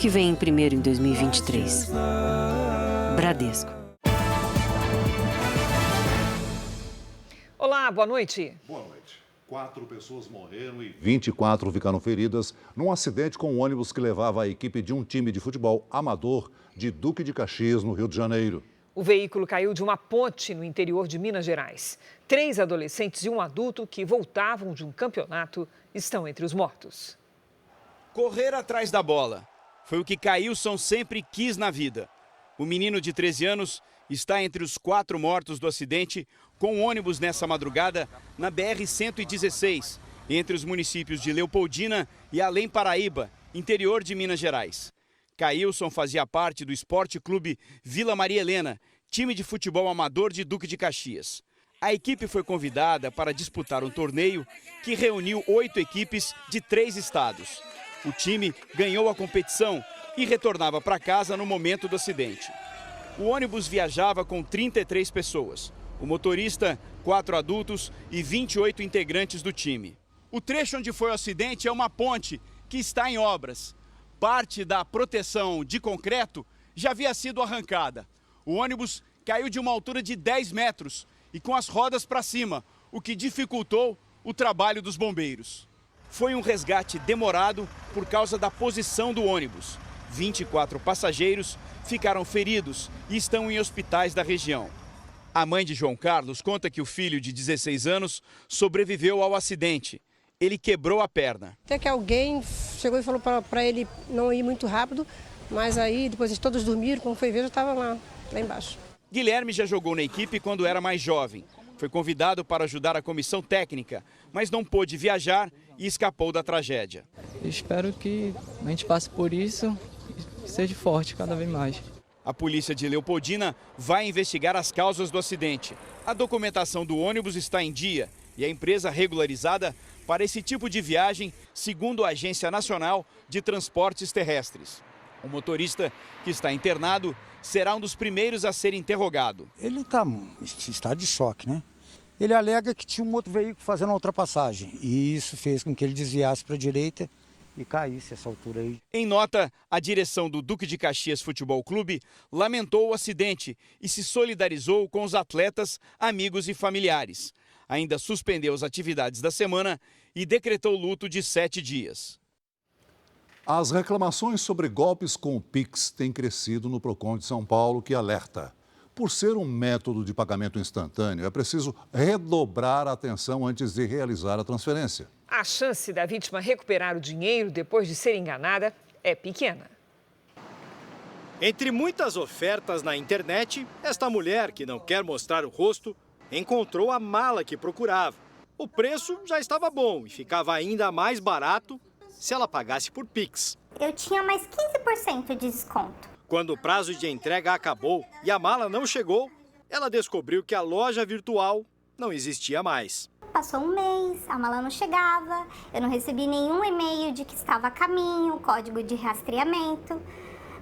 que vem primeiro em 2023. Bradesco. Olá, boa noite. Boa noite. 4 pessoas morreram e 24 ficaram feridas num acidente com um ônibus que levava a equipe de um time de futebol amador de Duque de Caxias, no Rio de Janeiro. O veículo caiu de uma ponte no interior de Minas Gerais. 3 adolescentes e um adulto que voltavam de um campeonato estão entre os mortos. Correr atrás da bola foi o que Caílson sempre quis na vida. O menino de 13 anos está entre os 4 mortos do acidente com um ônibus nessa madrugada na BR-116, entre os municípios de Leopoldina e Além Paraíba, interior de Minas Gerais. Caílson fazia parte do Esporte Clube Vila Maria Helena, time de futebol amador de Duque de Caxias. A equipe foi convidada para disputar um torneio que reuniu 8 equipes de 3 estados. O time ganhou a competição e retornava para casa no momento do acidente. O ônibus viajava com 33 pessoas. O motorista, 4 adultos e 28 integrantes do time. O trecho onde foi o acidente é uma ponte que está em obras. Parte da proteção de concreto já havia sido arrancada. O ônibus caiu de uma altura de 10 metros e com as rodas para cima, o que dificultou o trabalho dos bombeiros. Foi um resgate demorado por causa da posição do ônibus. 24 passageiros ficaram feridos e estão em hospitais da região. A mãe de João Carlos conta que o filho de 16 anos sobreviveu ao acidente. Ele quebrou a perna. Até que alguém chegou e falou para ele não ir muito rápido, mas aí depois todos dormiram, quando foi ver já estava lá embaixo. Guilherme já jogou na equipe quando era mais jovem. Foi convidado para ajudar a comissão técnica, mas não pôde viajar e escapou da tragédia. Eu espero que a gente passe por isso e seja forte cada vez mais. A polícia de Leopoldina vai investigar as causas do acidente. A documentação do ônibus está em dia e a empresa regularizada para esse tipo de viagem, segundo a Agência Nacional de Transportes Terrestres. O motorista, que está internado, será um dos primeiros a ser interrogado. Ele está em estado de choque, né? Ele alega que tinha um outro veículo fazendo uma ultrapassagem e isso fez com que ele desviasse para a direita e caísse essa altura aí. Em nota, a direção do Duque de Caxias Futebol Clube lamentou o acidente e se solidarizou com os atletas, amigos e familiares. Ainda suspendeu as atividades da semana e decretou luto de 7 dias. As reclamações sobre golpes com o Pix têm crescido no Procon de São Paulo, que alerta. Por ser um método de pagamento instantâneo, é preciso redobrar a atenção antes de realizar a transferência. A chance da vítima recuperar o dinheiro depois de ser enganada é pequena. Entre muitas ofertas na internet, esta mulher, que não quer mostrar o rosto, encontrou a mala que procurava. O preço já estava bom e ficava ainda mais barato se ela pagasse por Pix. Eu tinha mais 15% de desconto. Quando o prazo de entrega acabou e a mala não chegou, ela descobriu que a loja virtual não existia mais. Passou um mês, a mala não chegava, eu não recebi nenhum e-mail de que estava a caminho, código de rastreamento.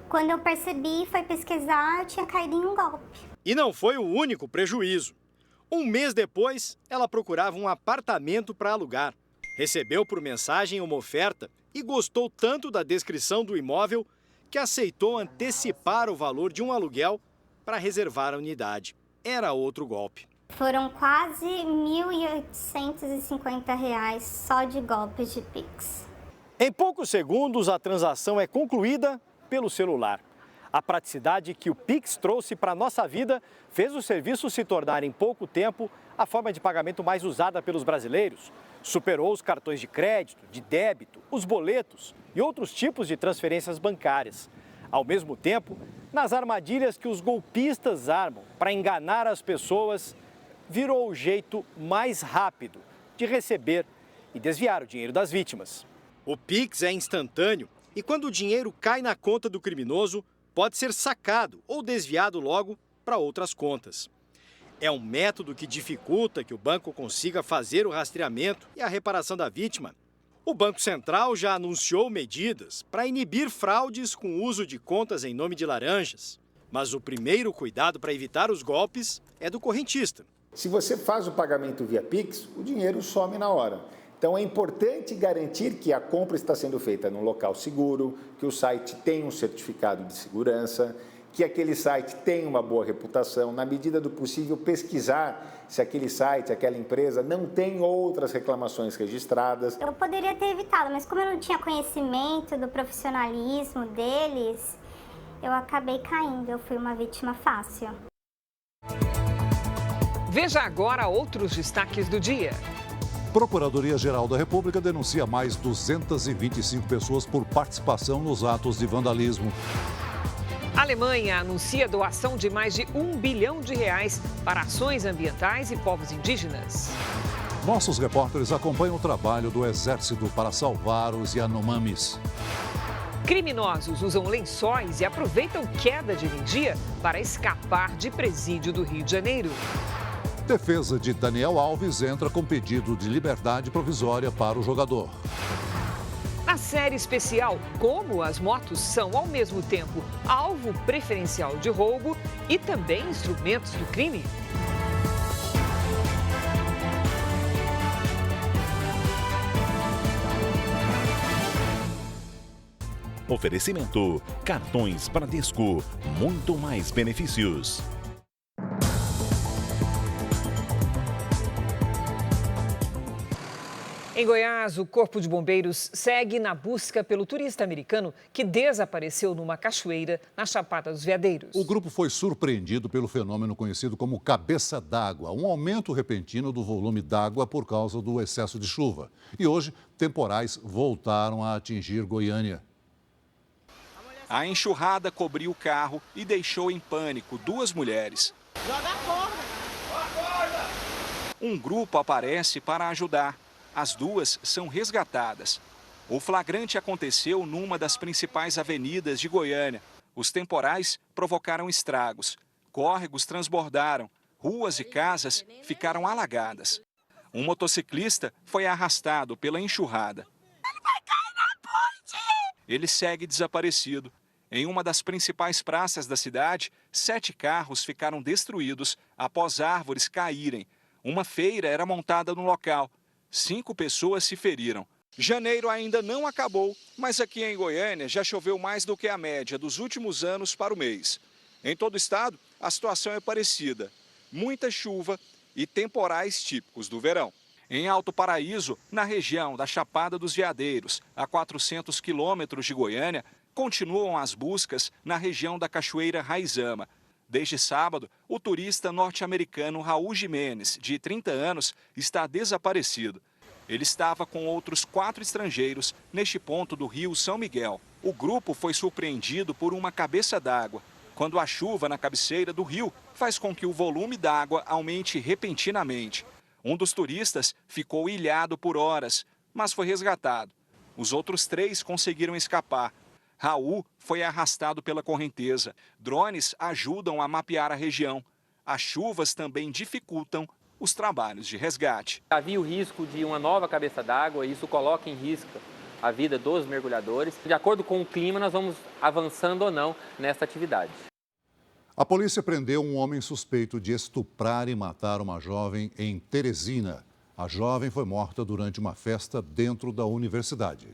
Quando eu percebi, foi pesquisar, eu tinha caído em um golpe. E não foi o único prejuízo. Um mês depois, ela procurava um apartamento para alugar. Recebeu por mensagem uma oferta e gostou tanto da descrição do imóvel que aceitou antecipar o valor de um aluguel para reservar a unidade. Era outro golpe. Foram quase R$ 1.850 só de golpes de Pix. Em poucos segundos, a transação é concluída pelo celular. A praticidade que o Pix trouxe para a nossa vida fez o serviço se tornar em pouco tempo a forma de pagamento mais usada pelos brasileiros. Superou os cartões de crédito, de débito, os boletos e outros tipos de transferências bancárias. Ao mesmo tempo, nas armadilhas que os golpistas armam para enganar as pessoas, virou o jeito mais rápido de receber e desviar o dinheiro das vítimas. O Pix é instantâneo e quando o dinheiro cai na conta do criminoso, pode ser sacado ou desviado logo para outras contas. É um método que dificulta que o banco consiga fazer o rastreamento e a reparação da vítima. O Banco Central já anunciou medidas para inibir fraudes com o uso de contas em nome de laranjas. Mas o primeiro cuidado para evitar os golpes é do correntista. Se você faz o pagamento via Pix, o dinheiro some na hora. Então é importante garantir que a compra está sendo feita num local seguro, que o site tem um certificado de segurança, que aquele site tem uma boa reputação, na medida do possível pesquisar se aquele site, aquela empresa não tem outras reclamações registradas. Eu poderia ter evitado, mas como eu não tinha conhecimento do profissionalismo deles, eu acabei caindo, eu fui uma vítima fácil. Veja agora outros destaques do dia. Procuradoria-Geral da República denuncia mais 225 pessoas por participação nos atos de vandalismo. A Alemanha anuncia doação de mais de R$1 bilhão para ações ambientais e povos indígenas. Nossos repórteres acompanham o trabalho do Exército para salvar os Yanomamis. Criminosos usam lençóis e aproveitam queda de energia para escapar de presídio do Rio de Janeiro. Defesa de Daniel Alves entra com pedido de liberdade provisória para o jogador. Na série especial, como as motos são ao mesmo tempo alvo preferencial de roubo e também instrumentos do crime. Oferecimento: cartões Bradesco, muito mais benefícios. Em Goiás, o Corpo de Bombeiros segue na busca pelo turista americano que desapareceu numa cachoeira na Chapada dos Veadeiros. O grupo foi surpreendido pelo fenômeno conhecido como cabeça d'água, um aumento repentino do volume d'água por causa do excesso de chuva. E hoje, temporais voltaram a atingir Goiânia. A enxurrada cobriu o carro e deixou em pânico 2 mulheres. Joga a corda! Um grupo aparece para ajudar. As 2 são resgatadas. O flagrante aconteceu numa das principais avenidas de Goiânia. Os temporais provocaram estragos. Córregos transbordaram. Ruas e casas ficaram alagadas. Um motociclista foi arrastado pela enxurrada. Ele vai cair na ponte! Ele segue desaparecido. Em uma das principais praças da cidade, 7 carros ficaram destruídos após árvores caírem. Uma feira era montada no local. 5 pessoas se feriram. Janeiro ainda não acabou, mas aqui em Goiânia já choveu mais do que a média dos últimos anos para o mês. Em todo o estado, a situação é parecida. Muita chuva e temporais típicos do verão. Em Alto Paraíso, na região da Chapada dos Veadeiros, a 400 quilômetros de Goiânia, continuam as buscas na região da Cachoeira Raizama. Desde sábado, o turista norte-americano Raul Jimenez, de 30 anos, está desaparecido. Ele estava com outros 4 estrangeiros neste ponto do rio São Miguel. O grupo foi surpreendido por uma cabeça d'água, quando a chuva na cabeceira do rio faz com que o volume d'água aumente repentinamente. Um dos turistas ficou ilhado por horas, mas foi resgatado. Os outros 3 conseguiram escapar. Raul foi arrastado pela correnteza. Drones ajudam a mapear a região. As chuvas também dificultam os trabalhos de resgate. Havia o risco de uma nova cabeça d'água e isso coloca em risco a vida dos mergulhadores. De acordo com o clima, nós vamos avançando ou não nessa atividade. A polícia prendeu um homem suspeito de estuprar e matar uma jovem em Teresina. A jovem foi morta durante uma festa dentro da universidade.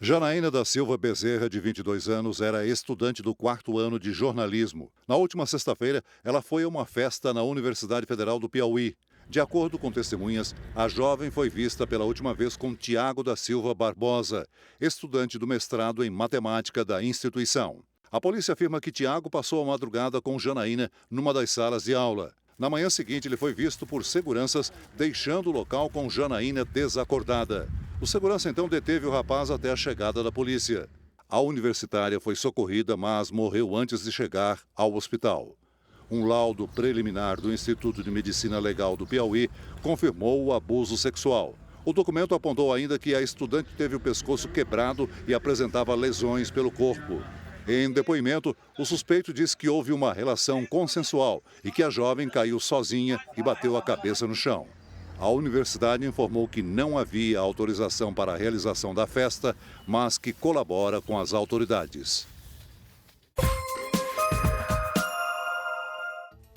Janaína da Silva Bezerra, de 22 anos, era estudante do 4º ano de jornalismo. Na última sexta-feira, ela foi a uma festa na Universidade Federal do Piauí. De acordo com testemunhas, a jovem foi vista pela última vez com Tiago da Silva Barbosa, estudante do mestrado em matemática da instituição. A polícia afirma que Tiago passou a madrugada com Janaína numa das salas de aula. Na manhã seguinte, ele foi visto por seguranças deixando o local com Janaína desacordada. O segurança então deteve o rapaz até a chegada da polícia. A universitária foi socorrida, mas morreu antes de chegar ao hospital. Um laudo preliminar do Instituto de Medicina Legal do Piauí confirmou o abuso sexual. O documento apontou ainda que a estudante teve o pescoço quebrado e apresentava lesões pelo corpo. Em depoimento, o suspeito disse que houve uma relação consensual e que a jovem caiu sozinha e bateu a cabeça no chão. A universidade informou que não havia autorização para a realização da festa, mas que colabora com as autoridades.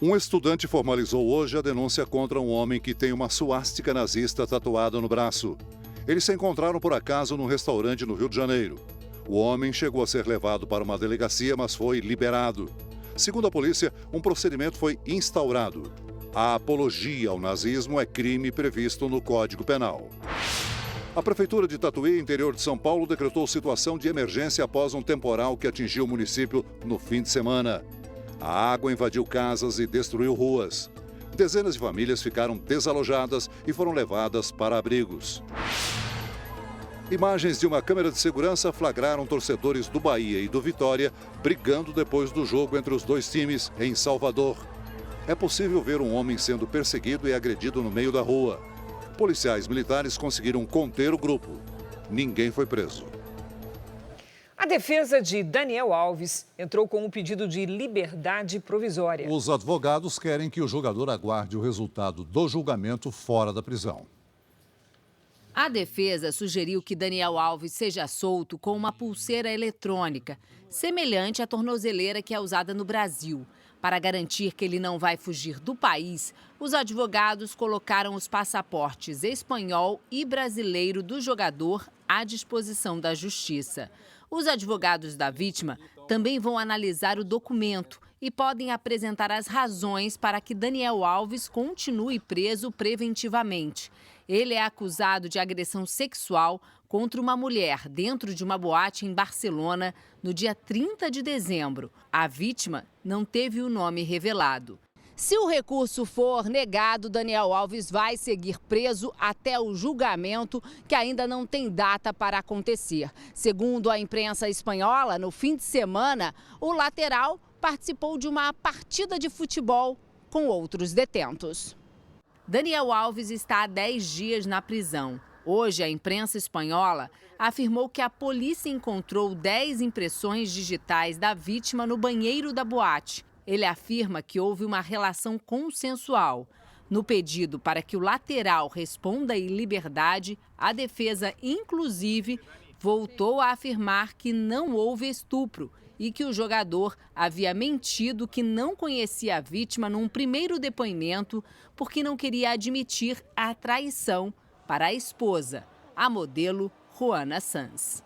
Um estudante formalizou hoje a denúncia contra um homem que tem uma suástica nazista tatuada no braço. Eles se encontraram por acaso num restaurante no Rio de Janeiro. O homem chegou a ser levado para uma delegacia, mas foi liberado. Segundo a polícia, um procedimento foi instaurado. A apologia ao nazismo é crime previsto no Código Penal. A Prefeitura de Tatuí, interior de São Paulo, decretou situação de emergência após um temporal que atingiu o município no fim de semana. A água invadiu casas e destruiu ruas. Dezenas de famílias ficaram desalojadas e foram levadas para abrigos. Imagens de uma câmera de segurança flagraram torcedores do Bahia e do Vitória brigando depois do jogo entre os dois times em Salvador. É possível ver um homem sendo perseguido e agredido no meio da rua. Policiais militares conseguiram conter o grupo. Ninguém foi preso. A defesa de Daniel Alves entrou com um pedido de liberdade provisória. Os advogados querem que o jogador aguarde o resultado do julgamento fora da prisão. A defesa sugeriu que Daniel Alves seja solto com uma pulseira eletrônica, semelhante à tornozeleira que é usada no Brasil. Para garantir que ele não vai fugir do país, os advogados colocaram os passaportes espanhol e brasileiro do jogador à disposição da Justiça. Os advogados da vítima também vão analisar o documento e podem apresentar as razões para que Daniel Alves continue preso preventivamente. Ele é acusado de agressão sexual contra uma mulher dentro de uma boate em Barcelona no dia 30 de dezembro. A vítima não teve o nome revelado. Se o recurso for negado, Daniel Alves vai seguir preso até o julgamento, que ainda não tem data para acontecer. Segundo a imprensa espanhola, no fim de semana, o lateral participou de uma partida de futebol com outros detentos. Daniel Alves está há 10 dias na prisão. Hoje, a imprensa espanhola afirmou que a polícia encontrou 10 impressões digitais da vítima no banheiro da boate. Ele afirma que houve uma relação consensual. No pedido para que o lateral responda em liberdade, a defesa, inclusive, voltou a afirmar que não houve estupro e que o jogador havia mentido que não conhecia a vítima num primeiro depoimento porque não queria admitir a traição para a esposa, a modelo Juana Sanz.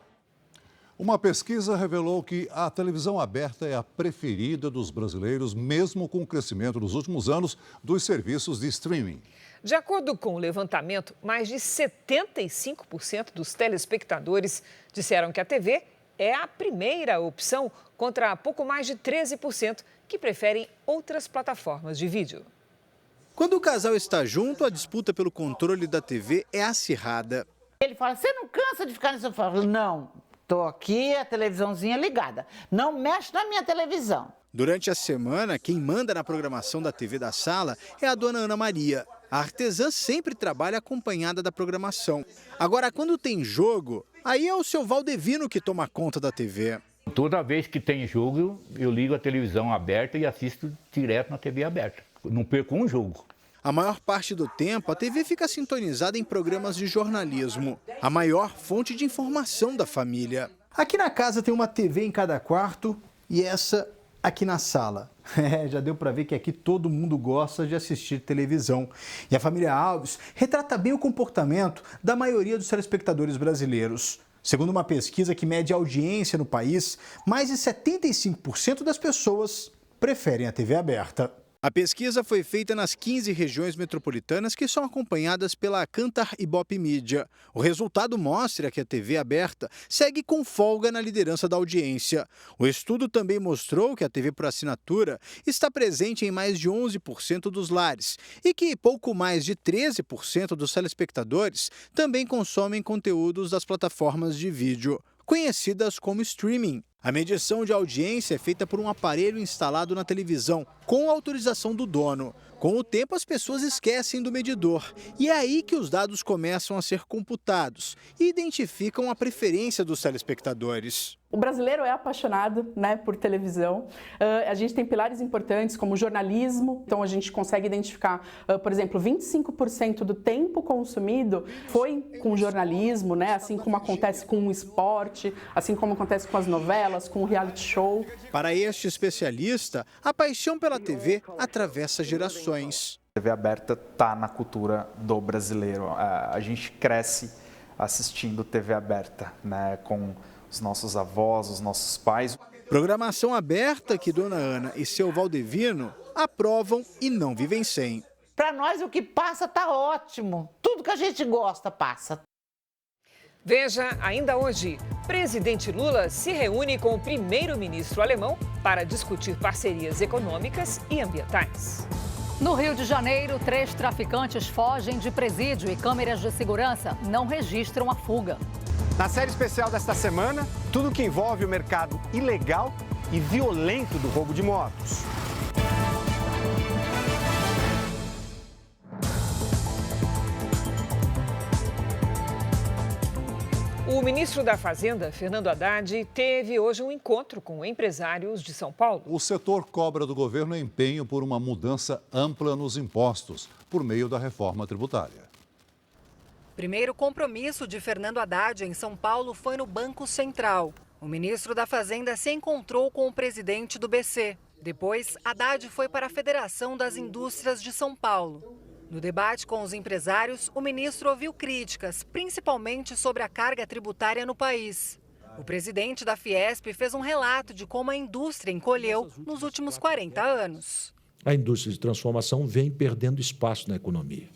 Uma pesquisa revelou que a televisão aberta é a preferida dos brasileiros, mesmo com o crescimento nos últimos anos dos serviços de streaming. De acordo com o levantamento, mais de 75% dos telespectadores disseram que a TV é a primeira opção, contra pouco mais de 13% que preferem outras plataformas de vídeo. Quando o casal está junto, a disputa pelo controle da TV é acirrada. Ele fala, você não cansa de ficar nesse sofá? Eu falo, não, estou aqui, a televisãozinha ligada. Não mexe na minha televisão. Durante a semana, quem manda na programação da TV da sala é a dona Ana Maria. A artesã sempre trabalha acompanhada da programação. Agora, quando tem jogo, aí é o seu Valdevino que toma conta da TV. Toda vez que tem jogo, eu ligo a televisão aberta e assisto direto na TV aberta. Não perco um jogo. A maior parte do tempo, a TV fica sintonizada em programas de jornalismo, a maior fonte de informação da família. Aqui na casa tem uma TV em cada quarto e essa aqui na sala. Já deu para ver que aqui todo mundo gosta de assistir televisão. E a família Alves retrata bem o comportamento da maioria dos telespectadores brasileiros. Segundo uma pesquisa que mede a audiência no país, mais de 75% das pessoas preferem a TV aberta. A pesquisa foi feita nas 15 regiões metropolitanas que são acompanhadas pela Kantar Ibope Mídia. O resultado mostra que a TV aberta segue com folga na liderança da audiência. O estudo também mostrou que a TV por assinatura está presente em mais de 11% dos lares e que pouco mais de 13% dos telespectadores também consomem conteúdos das plataformas de vídeo, conhecidas como streaming. A medição de audiência é feita por um aparelho instalado na televisão, com autorização do dono. Com o tempo, as pessoas esquecem do medidor. E é aí que os dados começam a ser computados e identificam a preferência dos telespectadores. O brasileiro é apaixonado, né, por televisão. A gente tem pilares importantes como o jornalismo, então a gente consegue identificar, por exemplo, 25% do tempo consumido foi com jornalismo, né, assim como acontece com o esporte, assim como acontece com as novelas, com o reality show. Para este especialista, a paixão pela TV atravessa gerações. A TV aberta está na cultura do brasileiro. A gente cresce assistindo TV aberta, né, com os nossos avós, os nossos pais. Programação aberta que Dona Ana e seu Valdevino aprovam e não vivem sem. Para nós o que passa tá ótimo. Tudo que a gente gosta passa. Veja ainda hoje, presidente Lula se reúne com o primeiro-ministro alemão para discutir parcerias econômicas e ambientais. No Rio de Janeiro, 3 traficantes fogem de presídio e câmeras de segurança não registram a fuga. Na série especial desta semana, tudo que envolve o mercado ilegal e violento do roubo de motos. O ministro da Fazenda, Fernando Haddad, teve hoje um encontro com empresários de São Paulo. O setor cobra do governo empenho por uma mudança ampla nos impostos, por meio da reforma tributária. Primeiro compromisso de Fernando Haddad em São Paulo foi no Banco Central. O ministro da Fazenda se encontrou com o presidente do BC. Depois, Haddad foi para a Federação das Indústrias de São Paulo. No debate com os empresários, o ministro ouviu críticas, principalmente sobre a carga tributária no país. O presidente da Fiesp fez um relato de como a indústria encolheu nos últimos 40 anos. A indústria de transformação vem perdendo espaço na economia.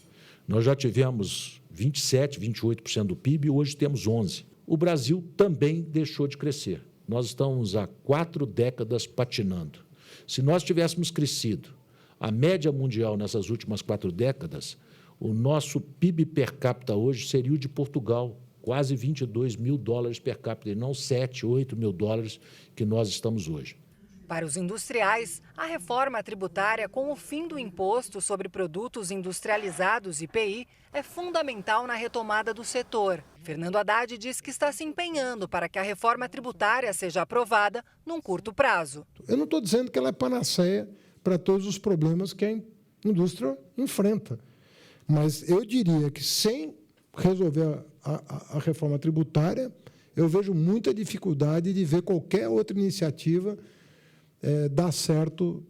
Nós já tivemos 27%, 28% do PIB e hoje temos 11%. O Brasil também deixou de crescer. Nós estamos há 4 décadas patinando. Se nós tivéssemos crescido a média mundial nessas últimas 4 décadas, o nosso PIB per capita hoje seria o de Portugal, quase 22 mil dólares per capita, e não 7, 8 mil dólares que nós estamos hoje. Para os industriais, a reforma tributária com o fim do imposto sobre produtos industrializados, IPI, é fundamental na retomada do setor. Fernando Haddad diz que está se empenhando para que a reforma tributária seja aprovada num curto prazo. Eu não estou dizendo que ela é panaceia para todos os problemas que a indústria enfrenta, mas eu diria que sem resolver a reforma tributária, eu vejo muita dificuldade de ver qualquer outra iniciativa dar certo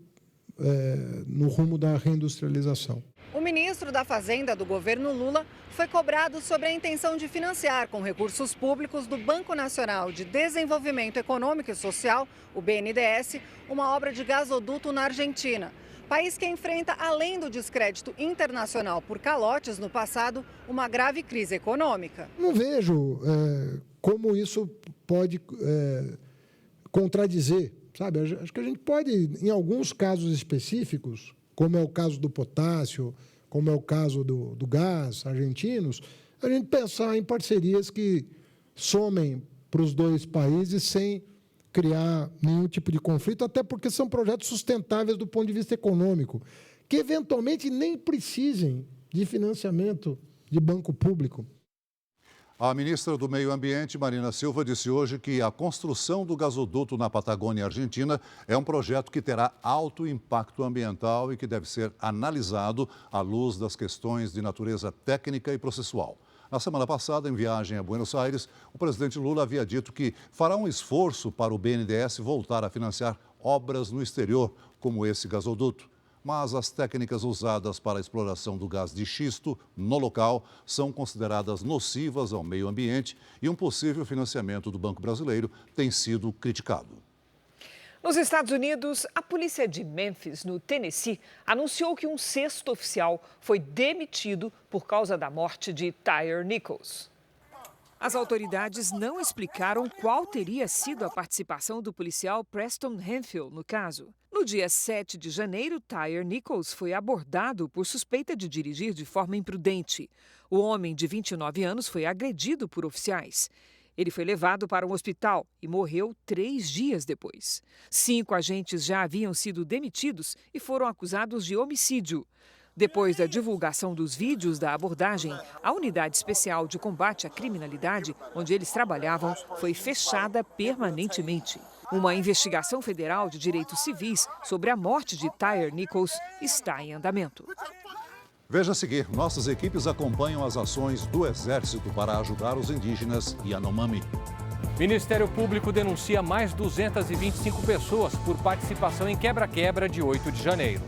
no rumo da reindustrialização. O ministro da Fazenda do governo Lula foi cobrado sobre a intenção de financiar com recursos públicos do Banco Nacional de Desenvolvimento Econômico e Social, o BNDES, uma obra de gasoduto na Argentina. País que enfrenta, além do descrédito internacional por calotes no passado, uma grave crise econômica. Não vejo como isso pode contradizer. Sabe, acho que a gente pode, em alguns casos específicos, como é o caso do potássio, como é o caso do gás argentinos, a gente pensar em parcerias que somem para os dois países sem criar nenhum tipo de conflito, até porque são projetos sustentáveis do ponto de vista econômico, que eventualmente nem precisem de financiamento de banco público. A ministra do Meio Ambiente, Marina Silva, disse hoje que a construção do gasoduto na Patagônia Argentina é um projeto que terá alto impacto ambiental e que deve ser analisado à luz das questões de natureza técnica e processual. Na semana passada, em viagem a Buenos Aires, o presidente Lula havia dito que fará um esforço para o BNDES voltar a financiar obras no exterior, como esse gasoduto. Mas as técnicas usadas para a exploração do gás de xisto no local são consideradas nocivas ao meio ambiente e um possível financiamento do Banco Brasileiro tem sido criticado. Nos Estados Unidos, a polícia de Memphis, no Tennessee, anunciou que um 6º oficial foi demitido por causa da morte de Tyre Nichols. As autoridades não explicaram qual teria sido a participação do policial Preston Hanfield no caso. No dia 7 de janeiro, Tyre Nichols foi abordado por suspeita de dirigir de forma imprudente. O homem de 29 anos foi agredido por oficiais. Ele foi levado para um hospital e morreu 3 dias depois. 5 agentes já haviam sido demitidos e foram acusados de homicídio. Depois da divulgação dos vídeos da abordagem, a Unidade Especial de Combate à Criminalidade, onde eles trabalhavam, foi fechada permanentemente. Uma investigação federal de direitos civis sobre a morte de Tyre Nichols está em andamento. Veja a seguir, nossas equipes acompanham as ações do Exército para ajudar os indígenas Yanomami. Ministério Público denuncia mais 225 pessoas por participação em quebra-quebra de 8 de janeiro.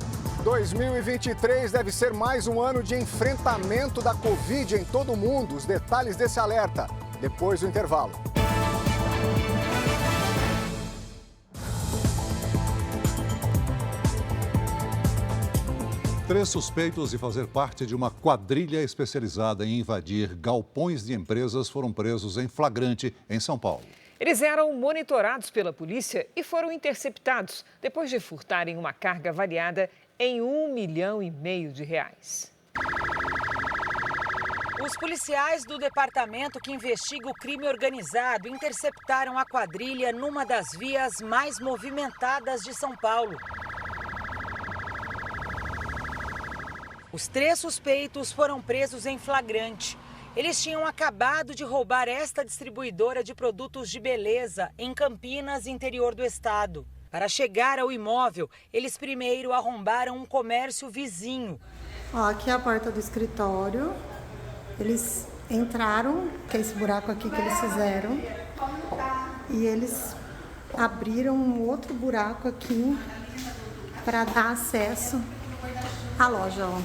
2023 deve ser mais um ano de enfrentamento da Covid em todo o mundo. Os detalhes desse alerta depois do intervalo. Três suspeitos de fazer parte de uma quadrilha especializada em invadir galpões de empresas foram presos em flagrante em São Paulo. Eles eram monitorados pela polícia e foram interceptados depois de furtarem uma carga avaliada em R$1,5 milhão. Os policiais do departamento que investiga o crime organizado interceptaram a quadrilha numa das vias mais movimentadas de São Paulo. Os três suspeitos foram presos em flagrante. Eles tinham acabado de roubar esta distribuidora de produtos de beleza em Campinas, interior do estado. Para chegar ao imóvel, eles primeiro arrombaram um comércio vizinho. Aqui é a porta do escritório. Eles entraram, que é esse buraco aqui que eles fizeram, e eles abriram um outro buraco aqui para dar acesso à loja, ó.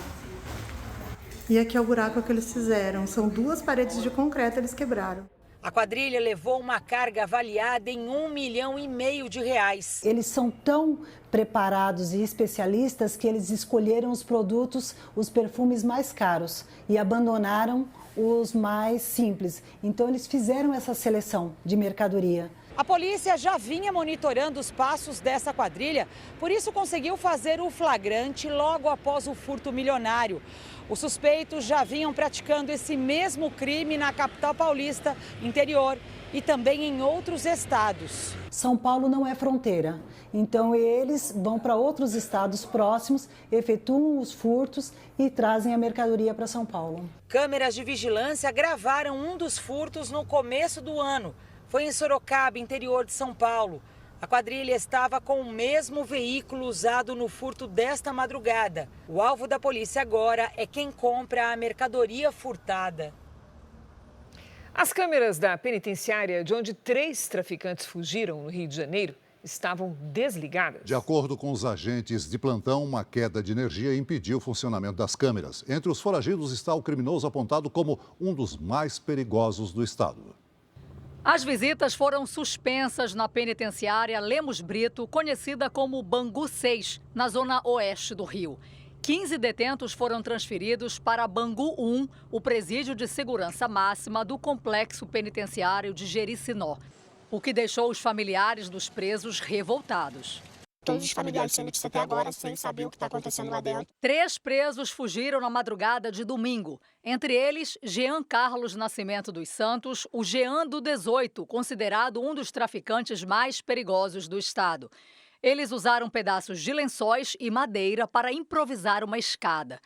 E aqui é o buraco que eles fizeram. São 2 paredes de concreto, eles quebraram. A quadrilha levou uma carga avaliada em R$1,5 milhão. Eles são tão preparados e especialistas que eles escolheram os produtos, os perfumes mais caros e abandonaram os mais simples. Então eles fizeram essa seleção de mercadoria. A polícia já vinha monitorando os passos dessa quadrilha, por isso conseguiu fazer o flagrante logo após o furto milionário. Os suspeitos já vinham praticando esse mesmo crime na capital paulista, interior e também em outros estados. São Paulo não é fronteira, então eles vão para outros estados próximos, efetuam os furtos e trazem a mercadoria para São Paulo. Câmeras de vigilância gravaram um dos furtos no começo do ano. Foi em Sorocaba, interior de São Paulo. A quadrilha estava com o mesmo veículo usado no furto desta madrugada. O alvo da polícia agora é quem compra a mercadoria furtada. As câmeras da penitenciária, de onde 3 traficantes fugiram no Rio de Janeiro, estavam desligadas. De acordo com os agentes de plantão, uma queda de energia impediu o funcionamento das câmeras. Entre os foragidos está o criminoso apontado como um dos mais perigosos do estado. As visitas foram suspensas na penitenciária Lemos Brito, conhecida como Bangu 6, na zona oeste do Rio. 15 detentos foram transferidos para Bangu 1, o presídio de segurança máxima do complexo penitenciário de Jericinó, o que deixou os familiares dos presos revoltados. Todos os familiares sem notícia até agora, sem saber o que está acontecendo lá dentro. 3 presos fugiram na madrugada de domingo. Entre eles, Jean Carlos Nascimento dos Santos, o Jean do 18, considerado um dos traficantes mais perigosos do estado. Eles usaram pedaços de lençóis e madeira para improvisar uma escada.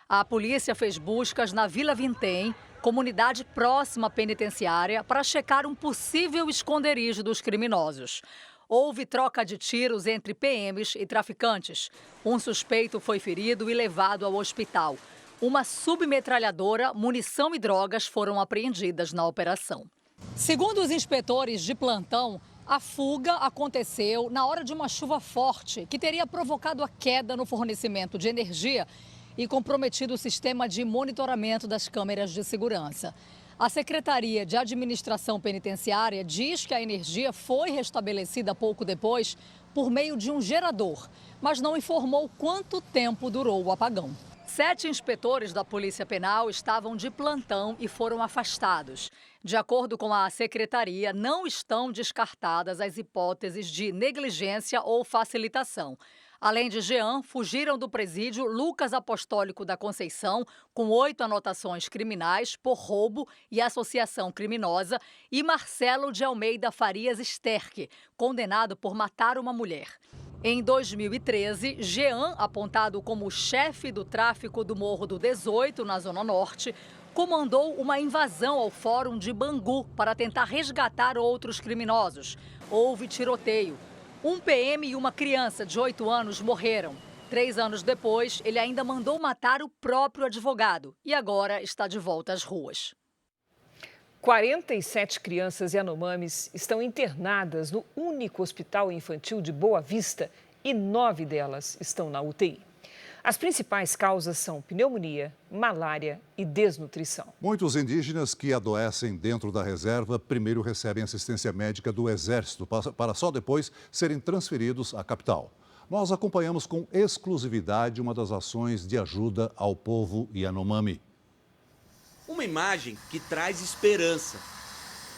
A polícia fez buscas na Vila Vintém, comunidade próxima à penitenciária, para checar um possível esconderijo dos criminosos. Houve troca de tiros entre PMs e traficantes. Um suspeito foi ferido e levado ao hospital. Uma submetralhadora, munição e drogas foram apreendidas na operação. Segundo os inspetores de plantão, a fuga aconteceu na hora de uma chuva forte, que teria provocado a queda no fornecimento de energia e comprometido o sistema de monitoramento das câmeras de segurança. A Secretaria de Administração Penitenciária diz que a energia foi restabelecida pouco depois por meio de um gerador, mas não informou quanto tempo durou o apagão. 7 inspetores da Polícia Penal estavam de plantão e foram afastados. De acordo com a Secretaria, não estão descartadas as hipóteses de negligência ou facilitação. Além de Jean, fugiram do presídio Lucas Apostólico da Conceição, com 8 anotações criminais por roubo e associação criminosa, e Marcelo de Almeida Farias Sterck, condenado por matar uma mulher. Em 2013, Jean, apontado como chefe do tráfico do Morro do 18, na Zona Norte, comandou uma invasão ao Fórum de Bangu para tentar resgatar outros criminosos. Houve tiroteio. Um PM e uma criança de 8 anos morreram. 3 anos depois, ele ainda mandou matar o próprio advogado e agora está de volta às ruas. 47 crianças Yanomamis estão internadas no único hospital infantil de Boa Vista e 9 delas estão na UTI. As principais causas são pneumonia, malária e desnutrição. Muitos indígenas que adoecem dentro da reserva primeiro recebem assistência médica do Exército para só depois serem transferidos à capital. Nós acompanhamos com exclusividade uma das ações de ajuda ao povo Yanomami. Uma imagem que traz esperança.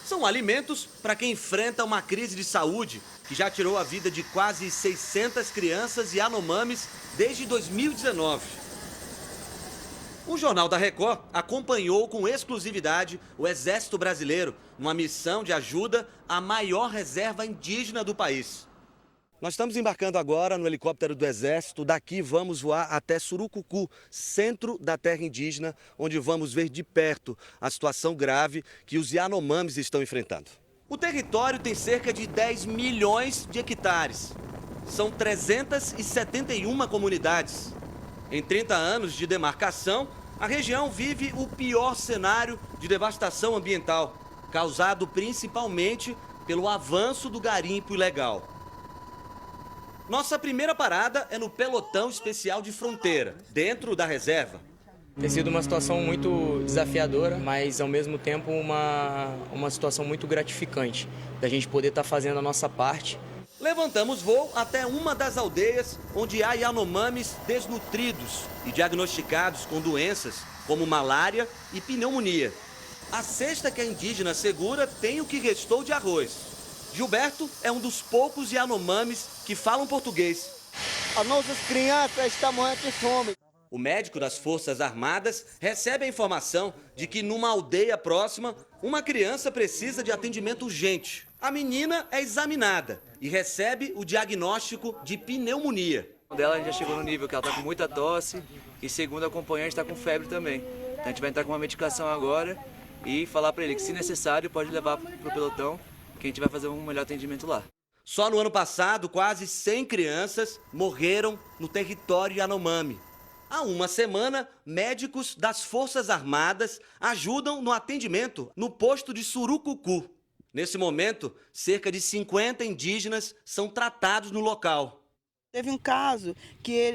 São alimentos para quem enfrenta uma crise de saúde que já tirou a vida de quase 600 crianças Yanomamis desde 2019. O Jornal da Record acompanhou com exclusividade o Exército Brasileiro numa missão de ajuda à maior reserva indígena do país. Nós estamos embarcando agora no helicóptero do Exército. Daqui vamos voar até Surucucu, centro da terra indígena, onde vamos ver de perto a situação grave que os Yanomamis estão enfrentando. O território tem cerca de 10 milhões de hectares. São 371 comunidades. Em 30 anos de demarcação, a região vive o pior cenário de devastação ambiental, causado principalmente pelo avanço do garimpo ilegal. Nossa primeira parada é no Pelotão Especial de Fronteira, dentro da reserva. Tem sido uma situação muito desafiadora, mas ao mesmo tempo uma situação muito gratificante, da gente poder estar fazendo a nossa parte. Levantamos voo até uma das aldeias onde há Yanomamis desnutridos e diagnosticados com doenças como malária e pneumonia. A cesta que a indígena segura tem o que restou de arroz. Gilberto é um dos poucos Yanomamis que falam português. As nossas crianças estão morrendo de fome. O médico das Forças Armadas recebe a informação de que numa aldeia próxima, uma criança precisa de atendimento urgente. A menina é examinada e recebe o diagnóstico de pneumonia. Ela já chegou no nível que ela está com muita tosse e, segundo a acompanhante, está com febre também. Então a gente vai entrar com uma medicação agora e falar para ele que, se necessário, pode levar para o pelotão, que a gente vai fazer um melhor atendimento lá. Só no ano passado, quase 100 crianças morreram no território Yanomami. Há uma semana, médicos das Forças Armadas ajudam no atendimento no posto de Surucucu. Nesse momento, cerca de 50 indígenas são tratados no local. Teve um caso que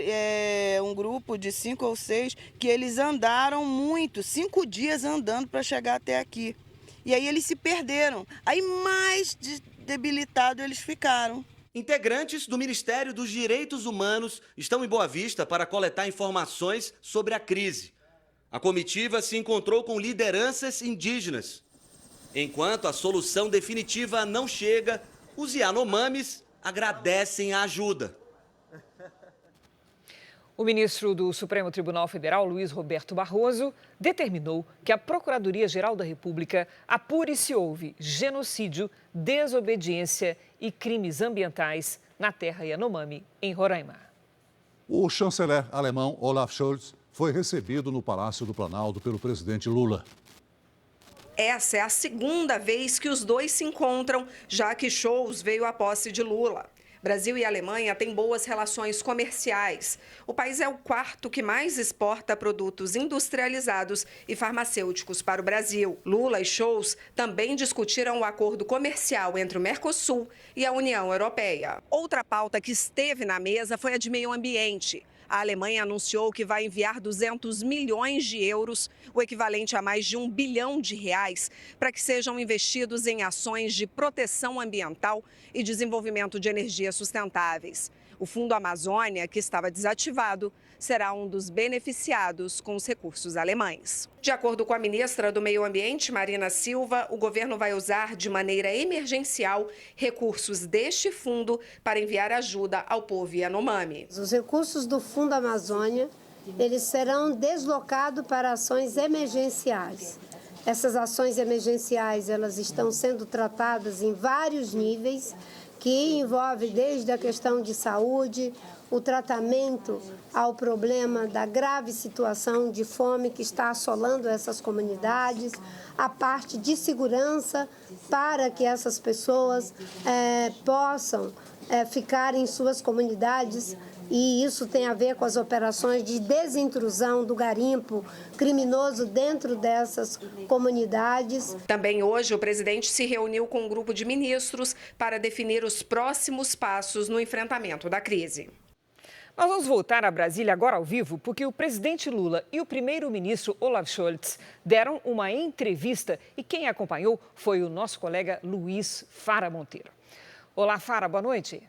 um grupo de 5 ou 6 que eles andaram muito, 5 dias andando para chegar até aqui. E aí eles se perderam. Aí mais debilitados eles ficaram. Integrantes do Ministério dos Direitos Humanos estão em Boa Vista para coletar informações sobre a crise. A comitiva se encontrou com lideranças indígenas. Enquanto a solução definitiva não chega, os Yanomamis agradecem a ajuda. O ministro do Supremo Tribunal Federal, Luiz Roberto Barroso, determinou que a Procuradoria-Geral da República apure se houve genocídio, desobediência e crimes ambientais na terra Yanomami, em Roraima. O chanceler alemão Olaf Scholz foi recebido no Palácio do Planalto pelo presidente Lula. Essa é a segunda vez que os dois se encontram, já que Scholz veio à posse de Lula. Brasil e Alemanha têm boas relações comerciais. O país é o quarto que mais exporta produtos industrializados e farmacêuticos para o Brasil. Lula e Scholz também discutiram o acordo comercial entre o Mercosul e a União Europeia. Outra pauta que esteve na mesa foi a de meio ambiente. A Alemanha anunciou que vai enviar 200 milhões de euros, o equivalente a mais de R$1 bilhão, para que sejam investidos em ações de proteção ambiental e desenvolvimento de energias sustentáveis. O Fundo Amazônia, que estava desativado, será um dos beneficiados com os recursos alemães. De acordo com a ministra do Meio Ambiente, Marina Silva, o governo vai usar de maneira emergencial recursos deste fundo para enviar ajuda ao povo Yanomami. Os recursos do Fundo Amazônia, eles serão deslocados para ações emergenciais. Essas ações emergenciais, elas estão sendo tratadas em vários níveis, que envolve desde a questão de saúde, o tratamento ao problema da grave situação de fome que está assolando essas comunidades, a parte de segurança para que essas pessoas possam ficar em suas comunidades, e isso tem a ver com as operações de desintrusão do garimpo criminoso dentro dessas comunidades. Também hoje o presidente se reuniu com um grupo de ministros para definir os próximos passos no enfrentamento da crise. Nós vamos voltar a Brasília agora ao vivo, porque o presidente Lula e o primeiro-ministro Olaf Scholz deram uma entrevista e quem acompanhou foi o nosso colega Luiz Fara Monteiro. Olá, Fara, boa noite.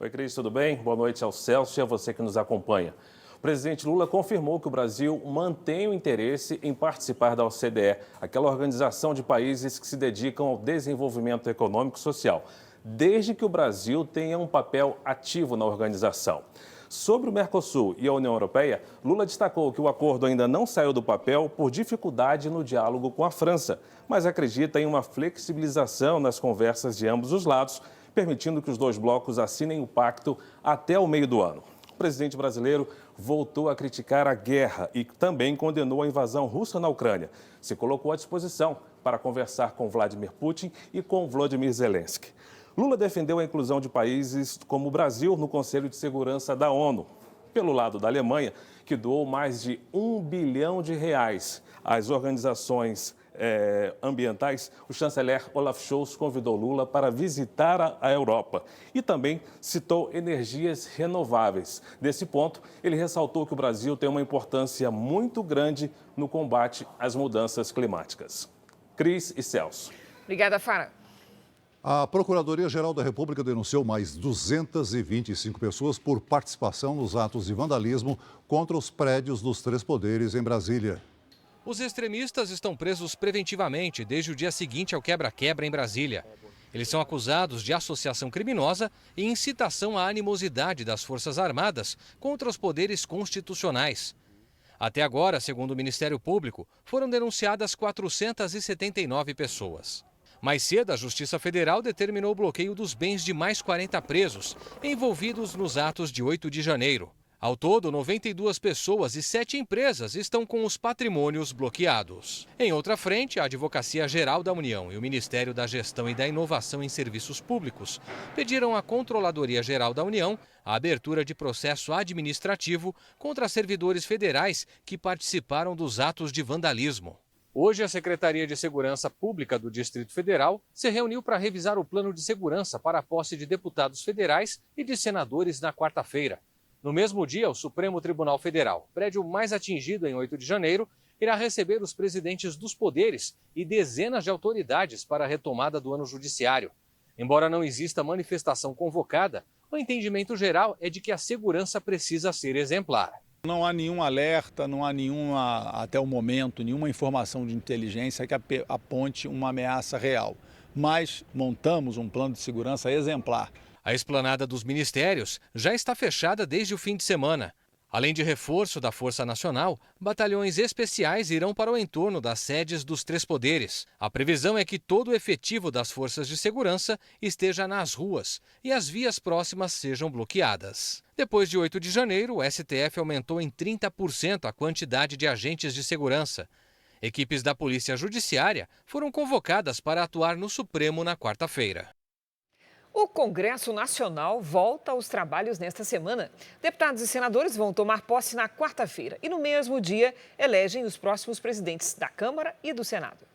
Oi, Cris, tudo bem? Boa noite ao Celso e a você que nos acompanha. O presidente Lula confirmou que o Brasil mantém o interesse em participar da OCDE, aquela organização de países que se dedicam ao desenvolvimento econômico e social, desde que o Brasil tenha um papel ativo na organização. Sobre o Mercosul e a União Europeia, Lula destacou que o acordo ainda não saiu do papel por dificuldade no diálogo com a França, mas acredita em uma flexibilização nas conversas de ambos os lados, permitindo que os dois blocos assinem o pacto até o meio do ano. O presidente brasileiro voltou a criticar a guerra e também condenou a invasão russa na Ucrânia. Se colocou à disposição para conversar com Vladimir Putin e com Volodymyr Zelensky. Lula defendeu a inclusão de países como o Brasil no Conselho de Segurança da ONU. Pelo lado da Alemanha, que doou mais de R$1 bilhão às organizações ambientais, o chanceler Olaf Scholz convidou Lula para visitar a Europa e também citou energias renováveis. Nesse ponto, ele ressaltou que o Brasil tem uma importância muito grande no combate às mudanças climáticas. Cris e Celso. Obrigada, Fara. A Procuradoria-Geral da República denunciou mais 225 pessoas por participação nos atos de vandalismo contra os prédios dos três poderes em Brasília. Os extremistas estão presos preventivamente desde o dia seguinte ao quebra-quebra em Brasília. Eles são acusados de associação criminosa e incitação à animosidade das Forças Armadas contra os poderes constitucionais. Até agora, segundo o Ministério Público, foram denunciadas 479 pessoas. Mais cedo, a Justiça Federal determinou o bloqueio dos bens de mais 40 presos envolvidos nos atos de 8 de janeiro. Ao todo, 92 pessoas e 7 empresas estão com os patrimônios bloqueados. Em outra frente, a Advocacia Geral da União e o Ministério da Gestão e da Inovação em Serviços Públicos pediram à Controladoria Geral da União a abertura de processo administrativo contra servidores federais que participaram dos atos de vandalismo. Hoje, a Secretaria de Segurança Pública do Distrito Federal se reuniu para revisar o plano de segurança para a posse de deputados federais e de senadores na quarta-feira. No mesmo dia, o Supremo Tribunal Federal, prédio mais atingido em 8 de janeiro, irá receber os presidentes dos poderes e dezenas de autoridades para a retomada do ano judiciário. Embora não exista manifestação convocada, o entendimento geral é de que a segurança precisa ser exemplar. Não há nenhum alerta, não há até o momento, nenhuma informação de inteligência que aponte uma ameaça real. Mas montamos um plano de segurança exemplar. A esplanada dos ministérios já está fechada desde o fim de semana. Além de reforço da Força Nacional, batalhões especiais irão para o entorno das sedes dos três poderes. A previsão é que todo o efetivo das forças de segurança esteja nas ruas e as vias próximas sejam bloqueadas. Depois de 8 de janeiro, o STF aumentou em 30% a quantidade de agentes de segurança. Equipes da Polícia Judiciária foram convocadas para atuar no Supremo na quarta-feira. O Congresso Nacional volta aos trabalhos nesta semana. Deputados e senadores vão tomar posse na quarta-feira e, no mesmo dia, elegem os próximos presidentes da Câmara e do Senado.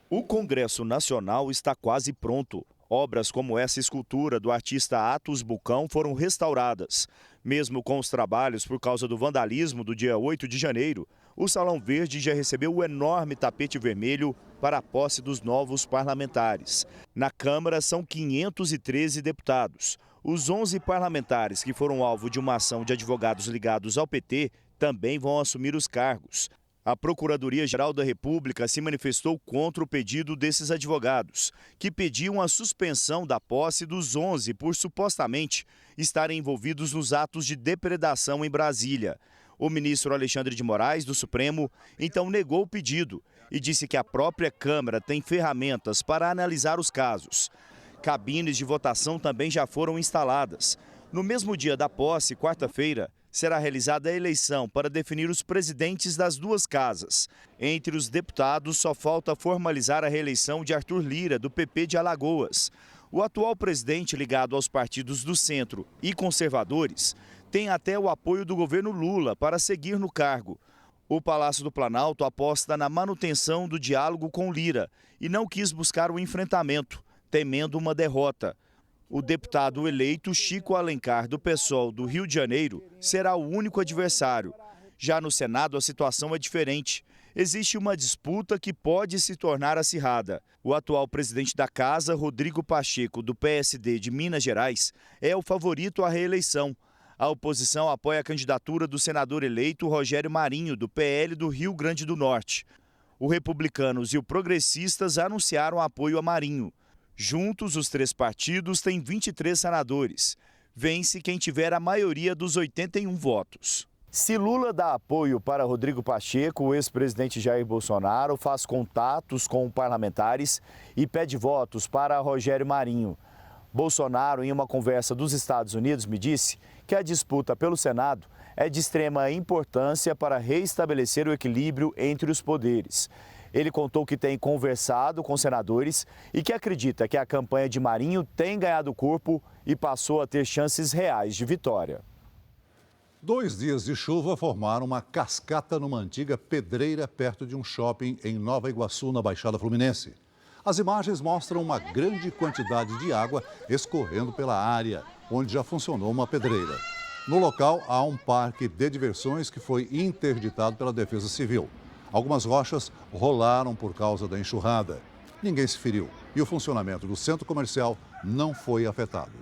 O Congresso Nacional está quase pronto. Obras como essa escultura do artista Atos Bucão foram restauradas. Mesmo com os trabalhos por causa do vandalismo do dia 8 de janeiro, o Salão Verde já recebeu o enorme tapete vermelho para a posse dos novos parlamentares. Na Câmara são 513 deputados. Os 11 parlamentares que foram alvo de uma ação de advogados ligados ao PT também vão assumir os cargos. A Procuradoria-Geral da República se manifestou contra o pedido desses advogados, que pediam a suspensão da posse dos 11 por supostamente estarem envolvidos nos atos de depredação em Brasília. O ministro Alexandre de Moraes, do Supremo, então negou o pedido e disse que a própria Câmara tem ferramentas para analisar os casos. Cabines de votação também já foram instaladas. No mesmo dia da posse, quarta-feira, será realizada a eleição para definir os presidentes das duas casas. Entre os deputados, só falta formalizar a reeleição de Arthur Lira, do PP de Alagoas. O atual presidente, ligado aos partidos do centro e conservadores, tem até o apoio do governo Lula para seguir no cargo. O Palácio do Planalto aposta na manutenção do diálogo com Lira e não quis buscar o enfrentamento, temendo uma derrota. O deputado eleito Chico Alencar, do PSOL do Rio de Janeiro, será o único adversário. Já no Senado, a situação é diferente. Existe uma disputa que pode se tornar acirrada. O atual presidente da Casa, Rodrigo Pacheco, do PSD de Minas Gerais, é o favorito à reeleição. A oposição apoia a candidatura do senador eleito Rogério Marinho, do PL do Rio Grande do Norte. O Republicanos e o Progressistas anunciaram apoio a Marinho. Juntos, os três partidos têm 23 senadores. Vence quem tiver a maioria dos 81 votos. Se Lula dá apoio para Rodrigo Pacheco, o ex-presidente Jair Bolsonaro faz contatos com parlamentares e pede votos para Rogério Marinho. Bolsonaro, em uma conversa dos Estados Unidos, me disse que a disputa pelo Senado é de extrema importância para reestabelecer o equilíbrio entre os poderes. Ele contou que tem conversado com senadores e que acredita que a campanha de Marinho tem ganhado corpo e passou a ter chances reais de vitória. 2 dias de chuva formaram uma cascata numa antiga pedreira perto de um shopping em Nova Iguaçu, na Baixada Fluminense. As imagens mostram uma grande quantidade de água escorrendo pela área, onde já funcionou uma pedreira. No local, há um parque de diversões que foi interditado pela Defesa Civil. Algumas rochas rolaram por causa da enxurrada. Ninguém se feriu e o funcionamento do centro comercial não foi afetado.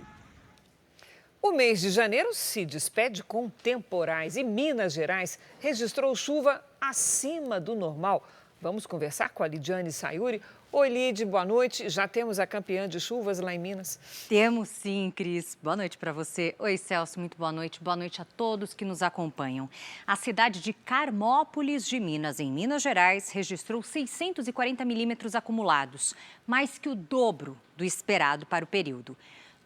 O mês de janeiro se despede com temporais e Minas Gerais registrou chuva acima do normal. Vamos conversar com a Lidiane Sayuri. Oi, Lid, boa noite. Já temos a campeã de chuvas lá em Minas? Temos sim, Cris. Boa noite para você. Oi, Celso, muito boa noite. Boa noite a todos que nos acompanham. A cidade de Carmópolis de Minas, em Minas Gerais, registrou 640 milímetros acumulados, mais que o dobro do esperado para o período.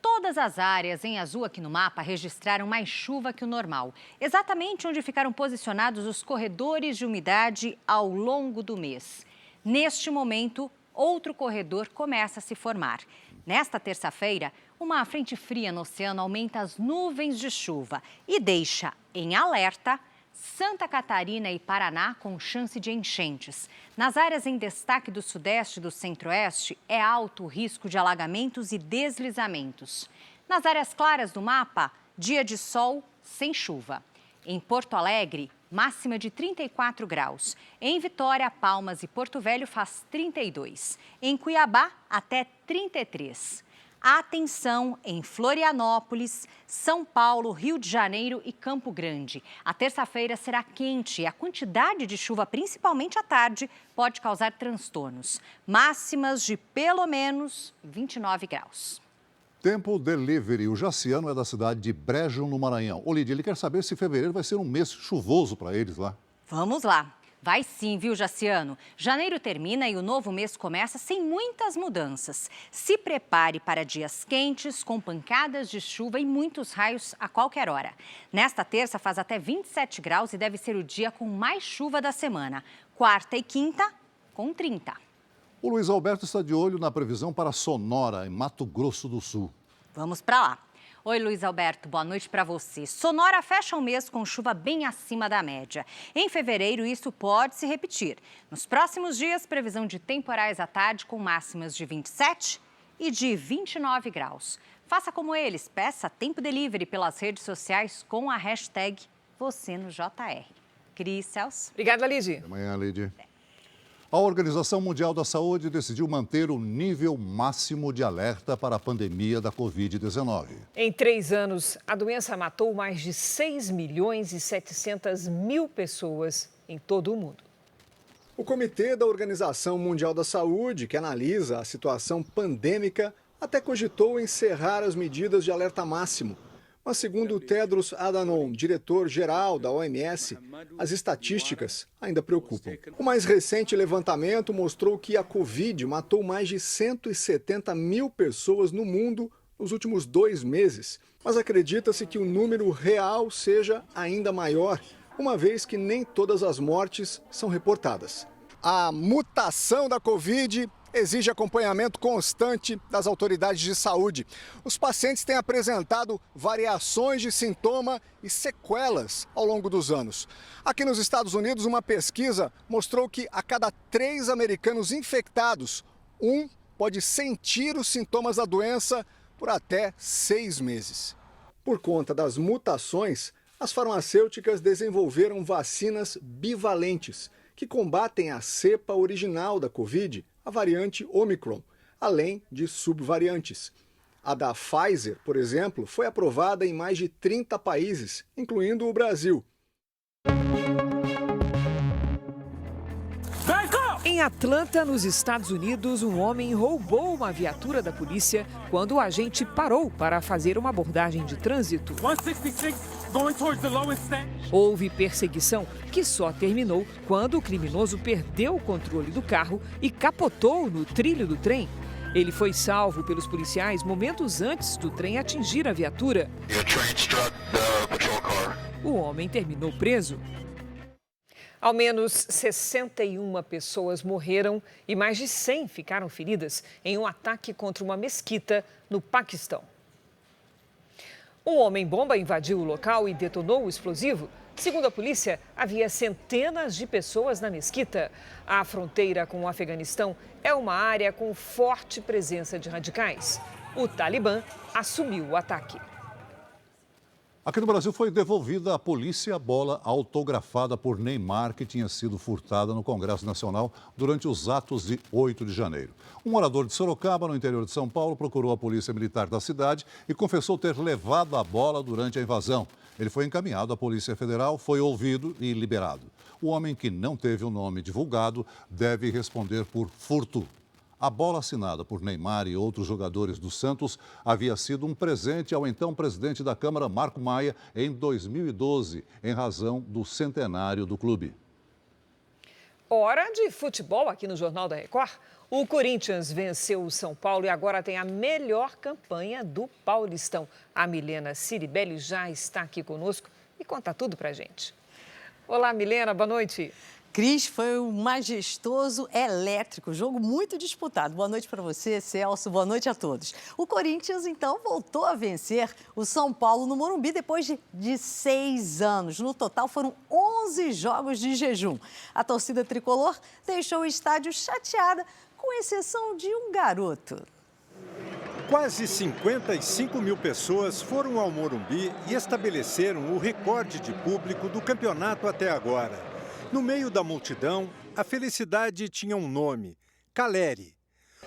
Todas as áreas em azul aqui no mapa registraram mais chuva que o normal, exatamente onde ficaram posicionados os corredores de umidade ao longo do mês. Neste momento, outro corredor começa a se formar. Nesta terça-feira, uma frente fria no oceano aumenta as nuvens de chuva e deixa em alerta Santa Catarina e Paraná com chance de enchentes. Nas áreas em destaque do Sudeste e do Centro-Oeste, é alto o risco de alagamentos e deslizamentos. Nas áreas claras do mapa, dia de sol sem chuva. Em Porto Alegre, máxima de 34 graus. Em Vitória, Palmas e Porto Velho faz 32. Em Cuiabá, até 33. Atenção em Florianópolis, São Paulo, Rio de Janeiro e Campo Grande. A terça-feira será quente e a quantidade de chuva, principalmente à tarde, pode causar transtornos. Máximas de pelo menos 29 graus. Tempo Delivery. O Jaciano é da cidade de Brejo, no Maranhão. Ô, Lídia, ele quer saber se fevereiro vai ser um mês chuvoso para eles lá. Vamos lá. Vai sim, viu, Jaciano? Janeiro termina e o novo mês começa sem muitas mudanças. Se prepare para dias quentes, com pancadas de chuva e muitos raios a qualquer hora. Nesta terça faz até 27 graus e deve ser o dia com mais chuva da semana. Quarta e quinta, com 30. O Luiz Alberto está de olho na previsão para Sonora, em Mato Grosso do Sul. Vamos para lá. Oi, Luiz Alberto, boa noite para você. Sonora fecha o mês com chuva bem acima da média. Em fevereiro, isso pode se repetir. Nos próximos dias, previsão de temporais à tarde com máximas de 27 e de 29 graus. Faça como eles, peça Tempo Delivery pelas redes sociais com a hashtag #VocêNoJR. Cris, Celso. Obrigada, Lidy. Até amanhã, Lidy. A Organização Mundial da Saúde decidiu manter o nível máximo de alerta para a pandemia da Covid-19. Em 3 anos, a doença matou mais de 6.700.000 pessoas em todo o mundo. O Comitê da Organização Mundial da Saúde, que analisa a situação pandêmica, até cogitou encerrar as medidas de alerta máximo. Mas segundo Tedros Adhanom, diretor-geral da OMS, as estatísticas ainda preocupam. O mais recente levantamento mostrou que a Covid matou mais de 170 mil pessoas no mundo nos últimos 2 meses. Mas acredita-se que o número real seja ainda maior, uma vez que nem todas as mortes são reportadas. A mutação da Covid exige acompanhamento constante das autoridades de saúde. Os pacientes têm apresentado variações de sintoma e sequelas ao longo dos anos. Aqui nos Estados Unidos, uma pesquisa mostrou que a cada 3 americanos infectados, 1 pode sentir os sintomas da doença por até 6 meses. Por conta das mutações, as farmacêuticas desenvolveram vacinas bivalentes que combatem a cepa original da Covid, a variante Omicron, além de subvariantes. A da Pfizer, por exemplo, foi aprovada em mais de 30 países, incluindo o Brasil. Em Atlanta, nos Estados Unidos, um homem roubou uma viatura da polícia quando o agente parou para fazer uma abordagem de trânsito. Houve perseguição que só terminou quando o criminoso perdeu o controle do carro e capotou no trilho do trem. Ele foi salvo pelos policiais momentos antes do trem atingir a viatura. O homem terminou preso. Ao menos 61 pessoas morreram e mais de 100 ficaram feridas em um ataque contra uma mesquita no Paquistão. Um homem-bomba invadiu o local e detonou o explosivo. Segundo a polícia, havia centenas de pessoas na mesquita. A fronteira com o Afeganistão é uma área com forte presença de radicais. O Talibã assumiu o ataque. Aqui no Brasil foi devolvida à polícia a bola autografada por Neymar, que tinha sido furtada no Congresso Nacional durante os atos de 8 de janeiro. Um morador de Sorocaba, no interior de São Paulo, procurou a polícia militar da cidade e confessou ter levado a bola durante a invasão. Ele foi encaminhado à Polícia Federal, foi ouvido e liberado. O homem, que não teve o nome divulgado, deve responder por furto. A bola assinada por Neymar e outros jogadores do Santos havia sido um presente ao então presidente da Câmara, Marco Maia, em 2012, em razão do centenário do clube. Hora de futebol aqui no Jornal da Record. O Corinthians venceu o São Paulo e agora tem a melhor campanha do Paulistão. A Milena Ciribelli já está aqui conosco e conta tudo pra gente. Olá, Milena, boa noite. Cris, foi um majestoso elétrico, jogo muito disputado. Boa noite para você, Celso, boa noite a todos. O Corinthians, então, voltou a vencer o São Paulo no Morumbi depois de 6 anos. No total, foram 11 jogos de jejum. A torcida tricolor deixou o estádio chateada, com exceção de um garoto. Quase 55 mil pessoas foram ao Morumbi e estabeleceram o recorde de público do campeonato até agora. No meio da multidão, a felicidade tinha um nome: Caleri.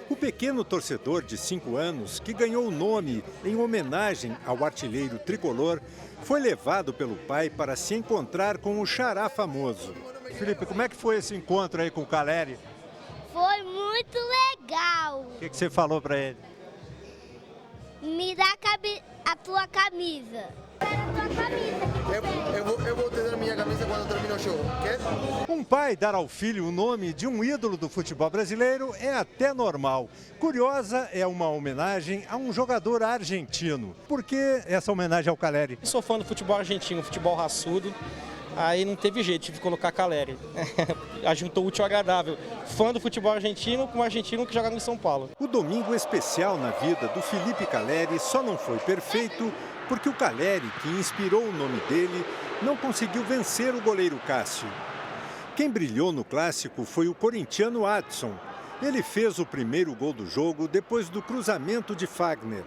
O pequeno torcedor de 5 anos, que ganhou o nome em homenagem ao artilheiro tricolor, foi levado pelo pai para se encontrar com o xará famoso. Felipe, como é que foi esse encontro aí com o Caleri? Foi muito legal. O que você falou para ele? Me dá a tua camisa. Eu vou te dar minha camisa quando termine o jogo, quer? Um pai dar ao filho o nome de um ídolo do futebol brasileiro é até normal. Curiosa é uma homenagem a um jogador argentino. Por que essa homenagem ao Caleri? Eu sou fã do futebol argentino, futebol raçudo. Aí não teve jeito, tive que colocar Caleri. Ajuntou útil ao agradável. Fã do futebol argentino com um argentino que joga no São Paulo. O domingo especial na vida do Felipe Caleri só não foi perfeito porque o Caleri, que inspirou o nome dele, não conseguiu vencer o goleiro Cássio. Quem brilhou no clássico foi o corintiano Adson. Ele fez o primeiro gol do jogo depois do cruzamento de Fagner.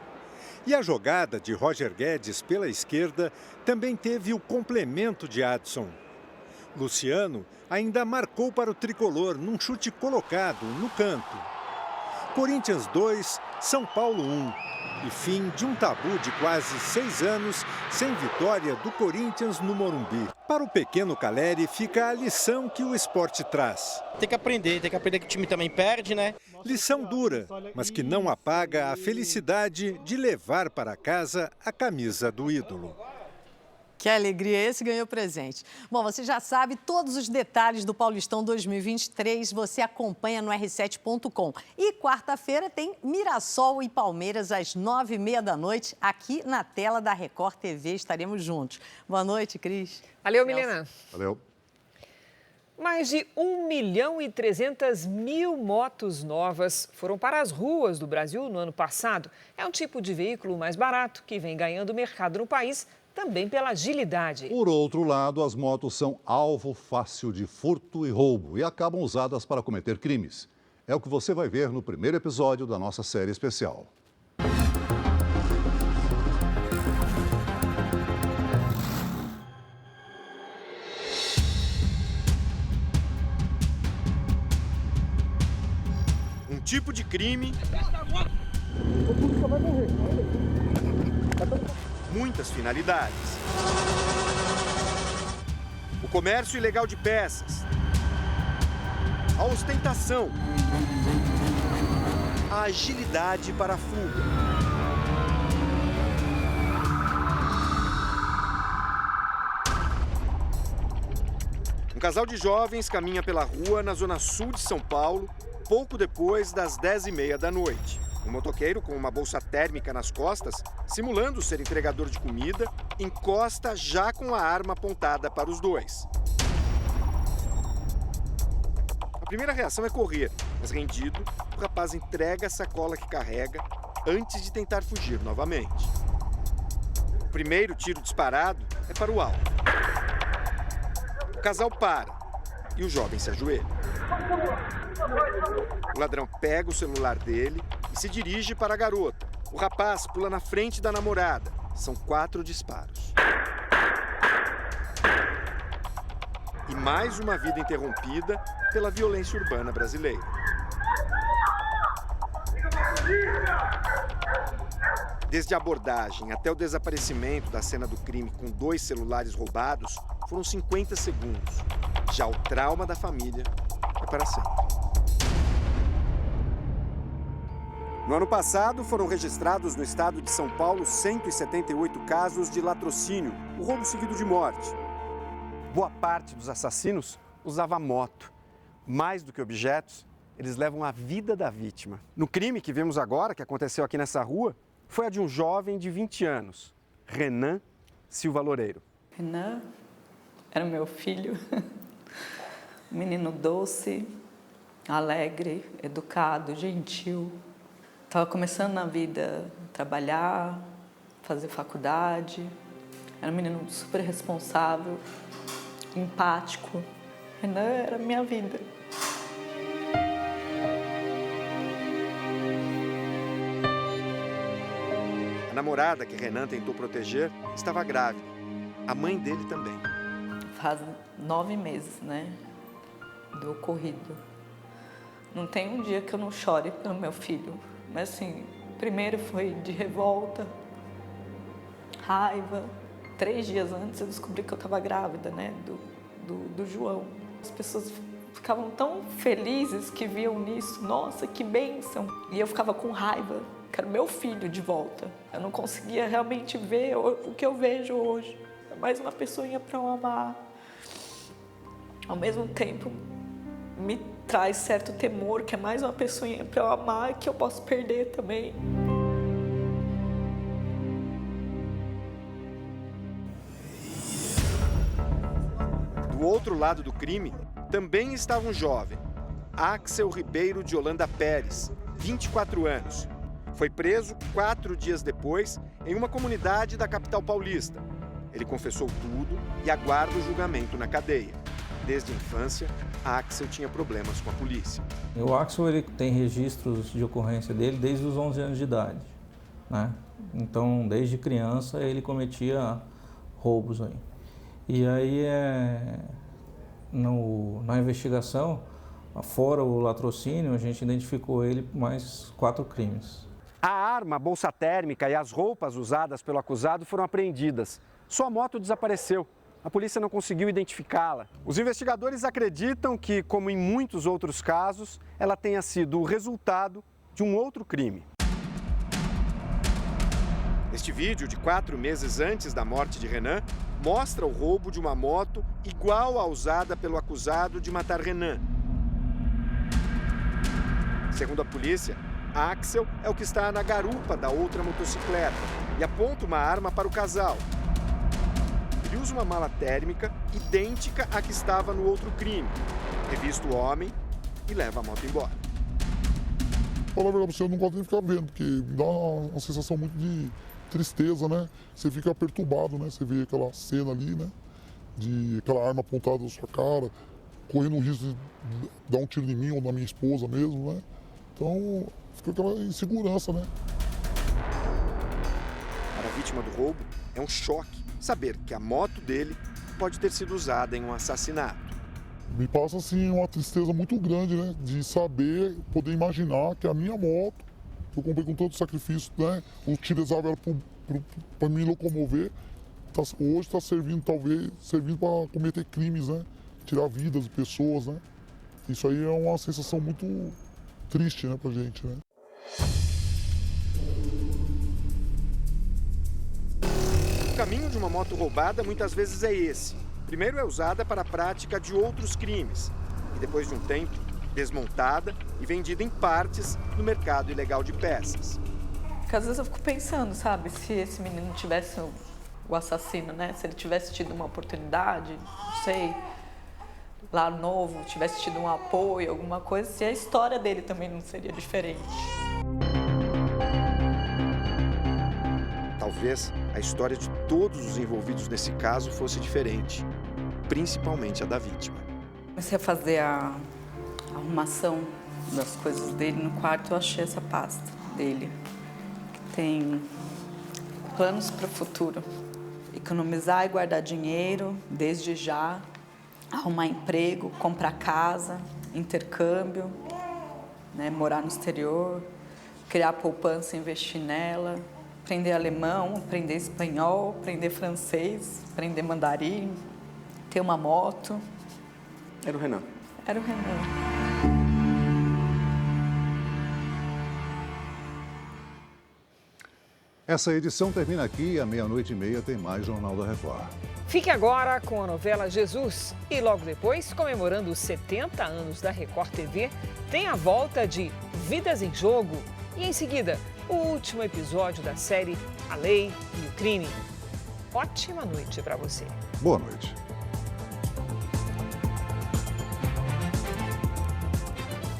E a jogada de Roger Guedes pela esquerda também teve o complemento de Adson. Luciano ainda marcou para o tricolor num chute colocado no canto. Corinthians 2, São Paulo 1. E fim de um tabu de quase 6 anos sem vitória do Corinthians no Morumbi. Para o pequeno Caleri fica a lição que o esporte traz. Tem que aprender que o time também perde, né? Lição dura, mas que não apaga a felicidade de levar para casa a camisa do ídolo. Que alegria, esse ganhou presente. Bom, você já sabe, todos os detalhes do Paulistão 2023 você acompanha no r7.com. E quarta-feira tem Mirassol e Palmeiras às 9h30 da noite, aqui na tela da Record TV. Estaremos juntos. Boa noite, Cris. Valeu, Milena. Valeu. Mais de 1.300.000 motos novas foram para as ruas do Brasil no ano passado. É um tipo de veículo mais barato que vem ganhando mercado no país, também pela agilidade. Por outro lado, as motos são alvo fácil de furto e roubo e acabam usadas para cometer crimes. É o que você vai ver no primeiro episódio da nossa série especial. Um tipo de crime, muitas finalidades. O comércio ilegal de peças, a ostentação, a agilidade para a fuga. Um casal de jovens caminha pela rua na zona sul de São Paulo, pouco depois das 10h30 da noite. Um motoqueiro com uma bolsa térmica nas costas, simulando ser entregador de comida, encosta já com a arma apontada para os dois. A primeira reação é correr, mas rendido, o rapaz entrega a sacola que carrega antes de tentar fugir novamente. O primeiro tiro disparado é para o alto. O casal para e o jovem se ajoelha. O ladrão pega o celular dele e se dirige para a garota. O rapaz pula na frente da namorada. São 4 disparos. E mais uma vida interrompida pela violência urbana brasileira. Desde a abordagem até o desaparecimento da cena do crime com 2 celulares roubados, foram 50 segundos. Já o trauma da família é para sempre. No ano passado, foram registrados no estado de São Paulo 178 casos de latrocínio, o roubo seguido de morte. Boa parte dos assassinos usava moto. Mais do que objetos, eles levam a vida da vítima. No crime que vemos agora, que aconteceu aqui nessa rua, foi a de um jovem de 20 anos, Renan Silva Loureiro. Renan era o meu filho, um menino doce, alegre, educado, gentil. Estava começando na vida, trabalhar, fazer faculdade. Era um menino super responsável, empático. Renan era a minha vida. A namorada que Renan tentou proteger estava grávida. A mãe dele também. Faz 9 meses, né, do ocorrido. Não tem um dia que eu não chore pelo meu filho. Mas assim, primeiro foi de revolta, raiva. 3 dias antes eu descobri que eu estava grávida, né, do João. As pessoas ficavam tão felizes que viam nisso. Nossa, que bênção! E eu ficava com raiva, que era o meu filho de volta. Eu não conseguia realmente ver o que eu vejo hoje. É mais uma pessoinha para eu amar. Ao mesmo tempo, me traz certo temor, que é mais uma pessoinha para eu amar, que eu posso perder também. Do outro lado do crime, também estava um jovem, Axel Ribeiro de Holanda Pérez, 24 anos. Foi preso 4 dias depois em uma comunidade da capital paulista. Ele confessou tudo e aguarda o julgamento na cadeia. Desde a infância, Axel tinha problemas com a polícia. O Axel ele tem registros de ocorrência dele desde os 11 anos de idade, né? Então, desde criança, ele cometia roubos aí. E aí, na investigação, Fora o latrocínio, a gente identificou ele por mais 4 crimes. A arma, a bolsa térmica e as roupas usadas pelo acusado foram apreendidas. Sua moto desapareceu. A polícia não conseguiu identificá-la. Os investigadores acreditam que, como em muitos outros casos, ela tenha sido o resultado de um outro crime. Este vídeo, de 4 meses antes da morte de Renan, mostra o roubo de uma moto igual à usada pelo acusado de matar Renan. Segundo a polícia, Axel é o que está na garupa da outra motocicleta e aponta uma arma para o casal. Ele usa uma mala térmica idêntica à que estava no outro crime. Revista o homem e leva a moto embora. Falar a verdade, você não gosta de ficar vendo, porque dá uma sensação muito de tristeza, né? Você fica perturbado, né? Você vê aquela cena ali, né? De aquela arma apontada na sua cara, correndo o risco de dar um tiro em mim ou na minha esposa mesmo, né? Então, fica aquela insegurança, né? Para a vítima do roubo, é um choque saber que a moto dele pode ter sido usada em um assassinato. Me passa, assim, uma tristeza muito grande, né? De saber, poder imaginar que a minha moto, que eu comprei com tanto sacrifício, né? Utilizava ela para me locomover, hoje está servindo, talvez, servindo para cometer crimes, né? Tirar vidas de pessoas, né? Isso aí é uma sensação muito triste, né, pra gente, né? O caminho de uma moto roubada muitas vezes é esse. Primeiro é usada para a prática de outros crimes e depois de um tempo, desmontada e vendida em partes no mercado ilegal de peças. Porque às vezes eu fico pensando, sabe, se esse menino tivesse o assassino, né? Se ele tivesse tido uma oportunidade, não sei, lá novo, tivesse tido um apoio, alguma coisa, se a história dele também não seria diferente. Talvez a história de todos os envolvidos nesse caso fosse diferente, principalmente a da vítima. Comecei a fazer a arrumação das coisas dele no quarto, eu achei essa pasta dele, que tem planos para o futuro. Economizar e guardar dinheiro desde já, arrumar emprego, comprar casa, intercâmbio, né, morar no exterior, criar poupança e investir nela, aprender alemão, aprender espanhol, aprender francês, aprender mandarim, ter uma moto. Era o Renan. Era o Renan. Essa edição termina aqui e à 00:30 tem mais Jornal da Record. Fique agora com a novela Jesus e logo depois, comemorando os 70 anos da Record TV, tem a volta de Vidas em Jogo e em seguida, o último episódio da série A Lei e o Crime. Ótima noite para você. Boa noite.